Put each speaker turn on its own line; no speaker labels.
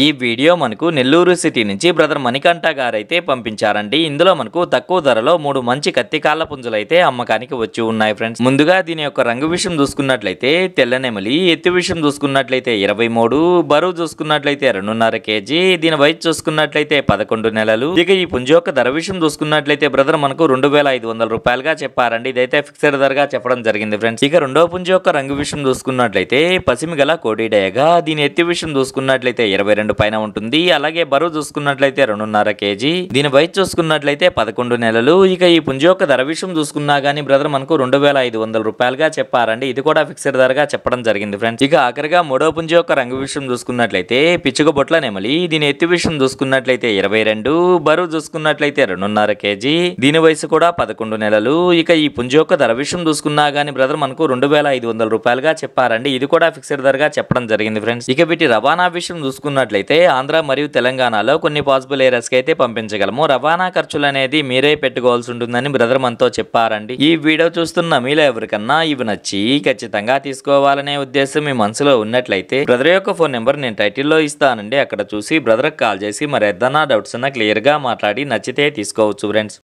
ఈ వీడియో మనకు నెల్లూరు సిటీ నుంచి బ్రదర్ మణికంఠ గారైతే పంపించారండి. ఇందులో మనకు తక్కువ ధరలో 3 మంచి కత్తికాళ్ళ పుంజులైతే అమ్మకానికి వచ్చి ఉన్నాయి ఫ్రెండ్స్. ముందుగా దీని యొక్క రంగు విషయం చూసుకున్నట్లయితే తెల్లనెమలి, ఎత్తు విషయం చూసుకున్నట్లయితే 23, బరువు చూసుకున్నట్లయితే 2.5 kg, దీని వయసు చూసుకున్నట్లయితే 11 నెలలు. ఇక ఈ పుంజు యొక్క ధర విషయం చూసుకున్నట్లయితే బ్రదర్ మనకు 2500 రూపాయలుగా చెప్పారండి. ఇదైతే ఫిక్స్డ్ ధరగా చెప్పడం జరిగింది ఫ్రెండ్స్. ఇక రెండో పుంజు యొక్క రంగు విషయం చూసుకున్నట్లయితే పసిమి గల కోడి డయగా, దీని ఎత్తు విషయం చూసుకున్నట్లయితే 22 పైన ఉంటుంది. అలాగే బరువు చూసుకున్నట్లయితే 2.5 kg, దీని వయసు చూసుకున్నట్లయితే 11 నెలలు. ఇక ఈ పుంజు యొక్క ధర విషయం చూసుకున్నా గానీ బ్రదర్ మనకు 2500 రూపాయలుగా చెప్పారండి. ఇది కూడా ఫిక్స్డ్ ధరగా చెప్పడం జరిగింది ఫ్రెండ్స్. ఇక ఆఖరిగా మూడో పుంజు యొక్క రంగు విషయం చూసుకున్నట్లయితే పిచ్చుక బొట్ల నెమలి, దీని ఎత్తు విషయం చూసుకున్నట్లయితే 22, బరువు చూసుకున్నట్లయితే 2.5 kg, దీని వయసు కూడా 11 నెలలు. ఇక ఈ పుంజు యొక్క ధర విషయం చూసుకున్నా గానీ బ్రదర్ మనకు 2500 రూపాయలుగా చెప్పారండి. ఇది కూడా ఫిక్స్డ్ ధరగా చెప్పడం జరిగింది ఫ్రెండ్స్. ఇక వీటి రవాణా విషయం చూసుకున్నట్లయితే ఆంధ్ర మరియు తెలంగాణలో కొన్ని పాసిబుల్ ఏరియాస్ కి అయితే పంపించగలము. రవాణా ఖర్చులు అనేది మీరే పెట్టుకోవాల్సి ఉంటుందని బ్రదర్ మనతో చెప్పారండి. ఈ వీడియో చూస్తున్న మీలో ఎవరికన్నా ఇవి నచ్చి ఖచ్చితంగా తీసుకోవాలనే ఉద్దేశం మీ మనసులో ఉన్నట్లయితే బ్రదర్ యొక్క ఫోన్ నెంబర్ నేను టైటిల్లో ఇస్తానండి. అక్కడ చూసి బ్రదర్ కాల్ చేసి మరి ఏదైనా డౌట్స్ ఉన్నా క్లియర్ గా మాట్లాడి నచ్చితే తీసుకోవచ్చు ఫ్రెండ్స్.